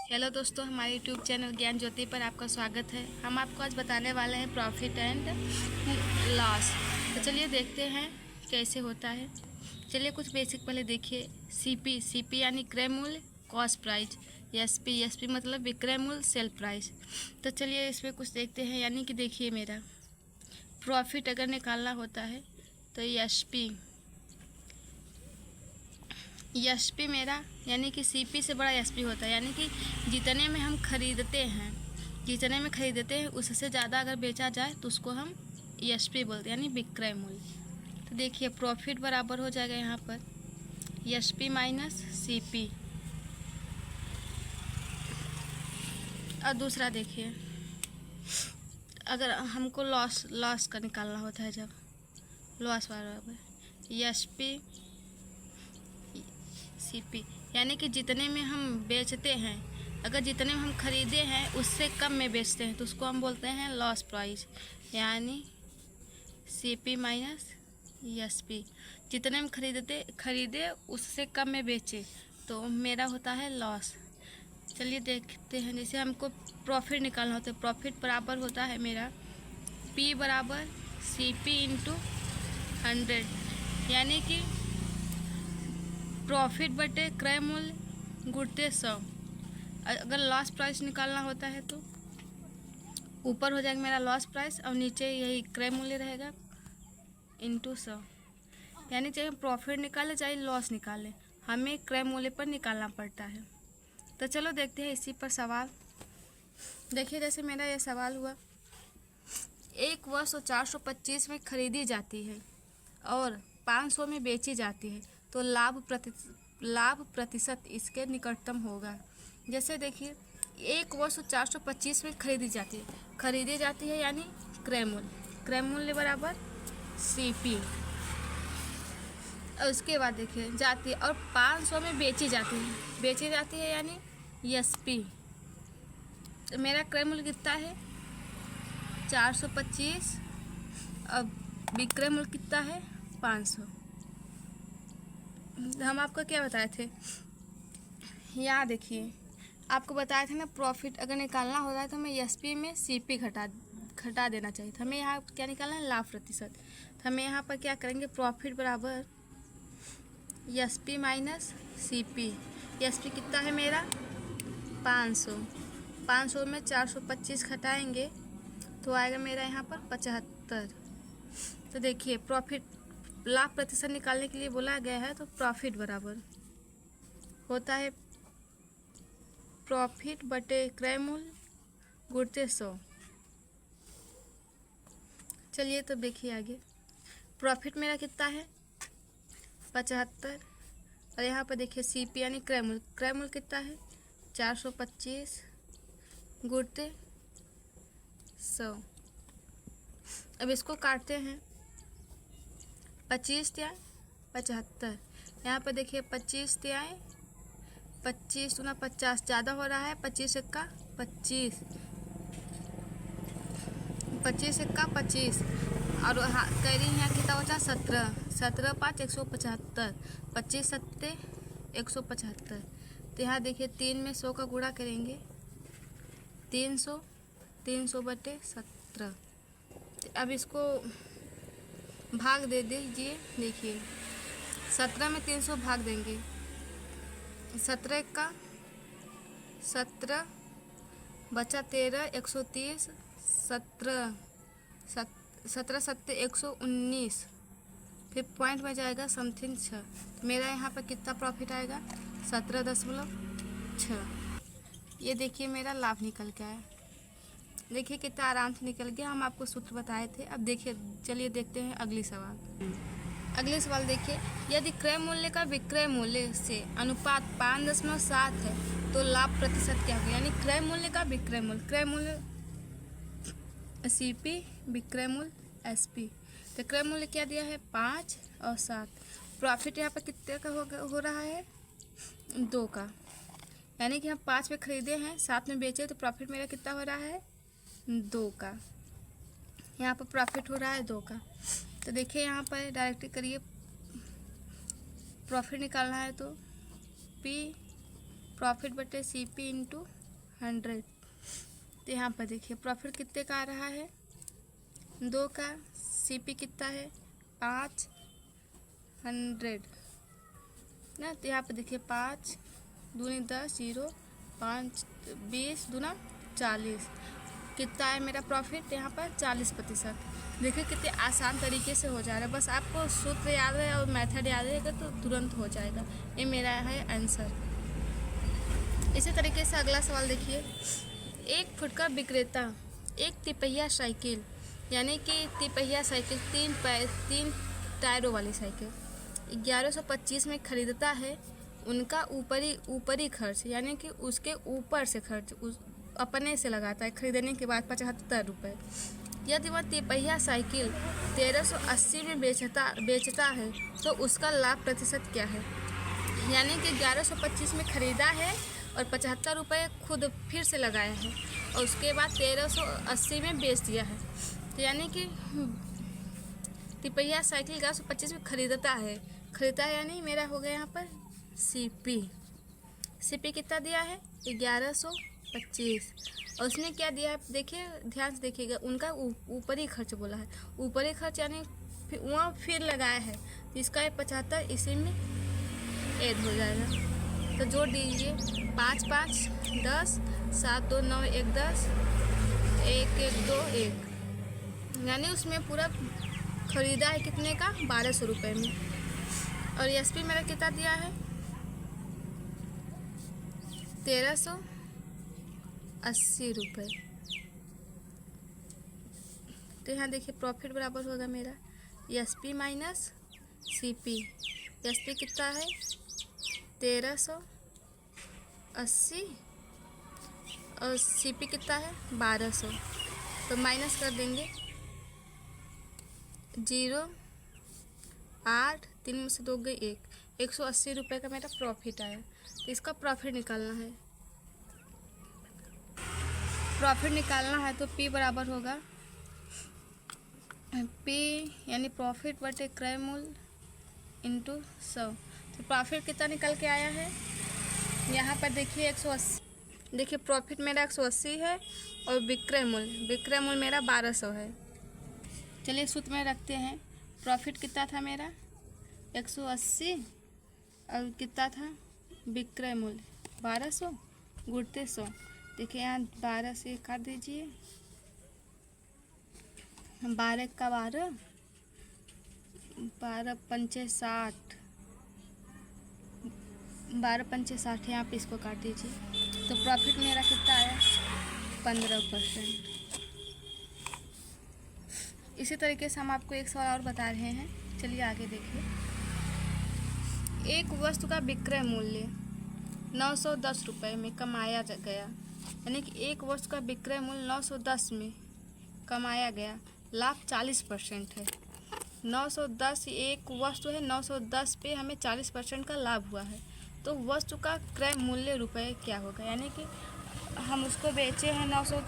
Hello दोस्तों, हमारे YouTube channel ज्ञान ज्योति पर आपका स्वागत है। हम आपको आज बताने वाले हैं प्रॉफिट एंड लॉस। तो चलिए देखते हैं कैसे होता है। चलिए कुछ बेसिक पहले देखिए। सीपी यानी क्रय मूल्य, कॉस्ट प्राइस। एसपी मतलब विक्रय मूल्य, सेल प्राइस। तो चलिए इसमें कुछ देखते हैं। यानी कि देखिए, मेरा प्रॉफिट अगर निकालना होता है तो एसपी मेरा यानी कि सीपी से बड़ा एसपी होता है। यानी कि जितने में हम खरीदते हैं उससे ज़्यादा अगर बेचा जाए तो उसको हम एसपी बोलते हैं, यानी विक्रय मूल्य। तो देखिए प्रॉफिट बराबर हो जाएगा यहाँ पर एसपी माइनस सीपी। और दूसरा देखिए, अगर हमको लॉस का निकालना होता है, जब लॉस बराबर एसपी सीपी, यानी कि जितने में हम बेचते हैं, अगर जितने में हम खरीदे हैं उससे कम में बेचते हैं तो उसको हम बोलते हैं लॉस प्राइस, यानी सीपी माइनस एसपी। जितने में खरीदे उससे कम में बेचे तो मेरा होता है लॉस। चलिए देखते हैं। जैसे हमको प्रॉफिट निकालना होता है, प्रॉफिट बराबर होता है मेरा पी बराबर सीपी इंटू 100, यानी कि प्रॉफिट बटे क्रय मूल्य गुणित 100। अगर लॉस प्राइस निकालना होता है तो ऊपर हो जाएगा मेरा लॉस प्राइस और नीचे यही क्रय मूल्य रहेगा इंटू 100। यानी चाहे प्रॉफिट निकाले चाहे लॉस निकाले, हमें क्रय मूल्य पर निकालना पड़ता है। तो चलो देखते हैं इसी पर सवाल। देखिए जैसे मेरा यह सवाल हुआ, एक वस्तु 425 में खरीदी जाती है और 500 में बेची जाती है, तो लाभ प्रतिशत इसके निकटतम होगा। जैसे देखिए, एक वस्तु 425 में खरीदी जाती है यानी क्रय मूल्य बराबर सीपी। और उसके बाद देखिए जाती है और 500 में बेची जाती है यानी एसपी। तो मेरा क्रय मूल्य कितना है 425 और विक्रय मूल्य कितना है 500। हम आपको क्या बताए थे, यहाँ देखिए आपको बताया था ना, प्रॉफिट अगर निकालना हो रहा है तो हमें एसपी में सीपी घटा देना चाहिए था। हमें यहाँ क्या निकालना है, लाभ प्रतिशत। तो हमें यहाँ पर क्या करेंगे, प्रॉफिट बराबर एसपी माइनस सीपी। एसपी कितना है मेरा 500 में 425 घटाएंगे तो आएगा मेरा यहाँ पर 75। तो देखिए प्रॉफिट लाभ प्रतिशत निकालने के लिए बोला गया है, तो प्रॉफिट बराबर होता है प्रॉफिट बटे क्रय मूल्य गुणित 100। चलिए तो देखिए आगे, प्रॉफिट मेरा कितना है 75 और यहाँ पर देखिए सीपी यानी क्रय मूल्य कितना है 425 गुणित 100। अब इसको काटते हैं, 25 तिहाई 75। यहाँ पर देखिए 25 तिहाई 25 गुना 50 ज़्यादा हो रहा है, 25 एक्का 25 और कैरी यहाँ कितना होता है 17 5 175, 25 सत्ते 175। तो यहाँ देखिए 3 में 100 का गुणा करेंगे 300 बटे 17। अब इसको भाग दे दीजिए। देखिए 17 में 300 भाग देंगे, 17 का 17 बचा 13 130 17 सत्ते 119, फिर पॉइंट में जाएगा समथिंग 6। तो मेरा यहाँ पर कितना प्रॉफिट आएगा 17.6। ये देखिए मेरा लाभ निकल के आया। देखिए कितना आराम से निकल गया, हम आपको सूत्र बताए थे। अब देखिए चलिए देखते हैं अगली सवाल देखिए, यदि क्रय मूल्य का विक्रय मूल्य से अनुपात 5.7 है तो लाभ प्रतिशत क्या होगा। यानी क्रय मूल्य का क्रय मूल्य सीपी, विक्रय मूल्य एसपी। तो क्रय मूल्य क्या दिया है 5 और 7। प्रॉफिट यहाँ पर कितने का हो रहा है 2 का, यानी कि हम 5 में खरीदे हैं 7 में बेचे, तो प्रॉफिट मेरा कितना हो रहा है 2 का। यहाँ पर प्रॉफिट हो रहा है 2 का। तो देखिए यहाँ पर डायरेक्ट करिए, प्रॉफिट निकालना है तो पी प्रॉफिट बटे सीपी इंटू 100। तो यहाँ पर देखिए प्रॉफिट कितने का आ रहा है, 2 का। सीपी कितना है, 500 ना। तो यहाँ पर देखिए 5 दूनी 10, 0 5 20 दूना 40। कितना है मेरा प्रॉफिट यहाँ पर, 40%। देखिए कितने आसान तरीके से हो जा रहा है। बस आपको सूत्र याद है और मेथड याद रहेगा तो तुरंत हो जाएगा। ये मेरा है आंसर। इसी तरीके से अगला सवाल देखिए। 1 फुट का विक्रेता एक तिपहिया साइकिल, यानी कि तिपहिया साइकिल 3 टायरों वाली साइकिल 1125 में खरीदता है। उनका ऊपरी खर्च, यानी कि उसके ऊपर से खर्च अपने से लगाता है खरीदने के बाद 75 रुपये। यदि वह तिपहिया साइकिल 1380 में बेचता है तो उसका लाभ प्रतिशत क्या है। यानी कि 1125 में खरीदा है और 75 रुपये खुद फिर से लगाया है और उसके बाद 1380 में बेच दिया है। तो यानी कि तिपहिया साइकिल 1125 में खरीदता है यानी मेरा हो गया यहाँ पर सीपी कितना दिया है, 1125। और उसने क्या दिया है देखिए, ध्यान से देखिएगा। उनका ऊपरी खर्च बोला है, ऊपरी खर्च यानी वहाँ फिर लगाया है तो इसका 75 इसी में ऐड हो जाएगा। तो जोड़ दीजिए 5 5 10 7 2 9 1 10 1 1 2 1, यानी उसमें पूरा खरीदा है कितने का, 1200 रुपये में। और एसपी मेरा कितना दिया है, 1380 रुपये। तो यहाँ देखिए प्रॉफिट बराबर होगा मेरा एसपी माइनस सीपी। एसपी कितना है, 1380 और सीपी कितना है, 1200। तो माइनस कर देंगे 0 8 3 में से 2 गई 1, 180 रुपये का मेरा प्रॉफिट आया। तो इसका प्रॉफिट निकालना है। तो P बराबर होगा P यानी प्रॉफिट बटे क्रय मूल्य इंटू 100। तो प्रॉफिट कितना निकल के आया है, यहाँ पर देखिए 180। देखिए प्रॉफिट मेरा 180 है और विक्रय मूल्य मेरा 1200 है। चलिए सूत्र में रखते हैं। प्रॉफिट कितना था मेरा, 180 और कितना था विक्रय मूल्य 1200 गुणते 100। देखिए यहाँ 12 से काट दीजिए, 12 का 12 12 पंचे 60, 12 पंचे 60, यहाँ पे इसको काट दीजिए। तो प्रॉफिट मेरा कितना आया, 15%। इसी तरीके से हम आपको एक सवाल और बता रहे हैं। चलिए आगे देखिए। एक वस्तु का विक्रय मूल्य 910 रुपये में कमाया गया, यानी कि एक वस्तु का विक्रय मूल्य 910 में कमाया गया, लाभ 40% है। 910 एक वस्तु है, 910 पे हमें 40% का लाभ हुआ है। तो वस्तु का क्रय मूल्य रुपये क्या होगा, यानी कि हम उसको बेचे हैं 900,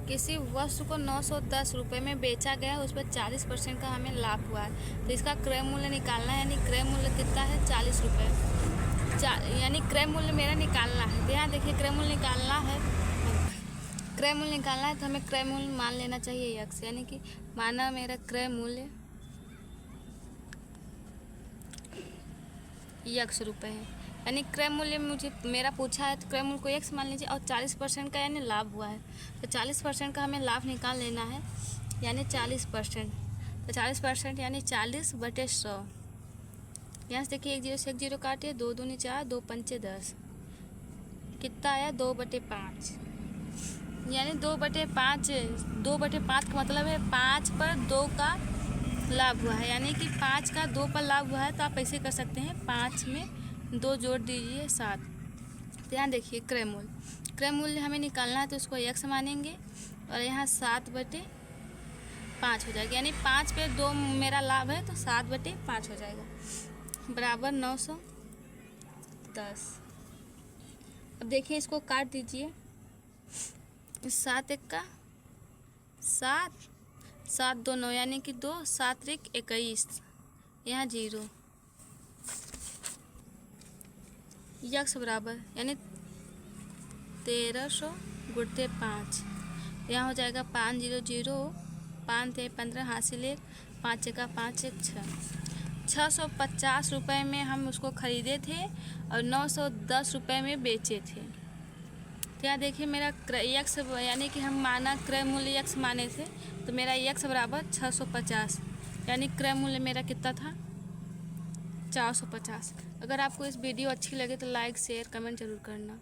किसी वस्तु को 910 रुपये में बेचा गया, उस पर 40% का हमें लाभ हुआ है। तो इसका क्रय मूल्य निकालना है, यानी क्रय मूल्य कितना है, 40 रुपये। यानी क्रय मूल्य मेरा निकालना है। ध्यान देखिए, क्रय मूल्य निकालना है तो हमें क्रय मूल्य मान लेना चाहिए x, यानी कि माना मेरा क्रय मूल्य x रुपये है। यानी क्रय मूल्य मुझे मेरा पूछा है तो क्रय मूल्य को x मान लीजिए और 40% का यानी लाभ हुआ है। तो 40% का हमें लाभ निकाल लेना है, यानी 40%। तो 40% यानी 40/100। यहाँ से देखिए 1 0 से 1 0 काटिए, 2 दूनी 4, 2 पंचे 10, कितना आया 2/5, यानी 2/5। 2/5 का मतलब है 5 पर 2 का लाभ हुआ है, यानी कि 5 का 2 पर लाभ हुआ है। तो आप ऐसे कर सकते हैं, 5 में 2 जोड़ दीजिए 7। ध्यान देखिए क्रय मूल्य हमें निकालना है तो उसको x मानेंगे और यहाँ 7/5 हो जाएगा, यानी 5 पे 2 मेरा लाभ है तो 7/5 हो जाएगा, बराबर 910। अब देखिए इसको काट दीजिए, 7 1 का 7, 7 2 9, यानी कि 2, 7 3 21, यहाँ 0। यक्स बराबर यानी 1300 गुणते 5। यहाँ हो जाएगा 500, 5 × 15 हासिल 1, 5 × 5 = 6। 650 रुपये में हम उसको ख़रीदे थे और 910 रुपये में बेचे थे। तो यहाँ देखिए मेरा यक्स यानी कि हम माना क्रय मूल्य यक्स माने थे, तो मेरा यक्स बराबर 650 यानी क्रय मूल्य मेरा कितना था 450। अगर आपको इस वीडियो अच्छी लगे तो लाइक शेयर कमेंट ज़रूर करना।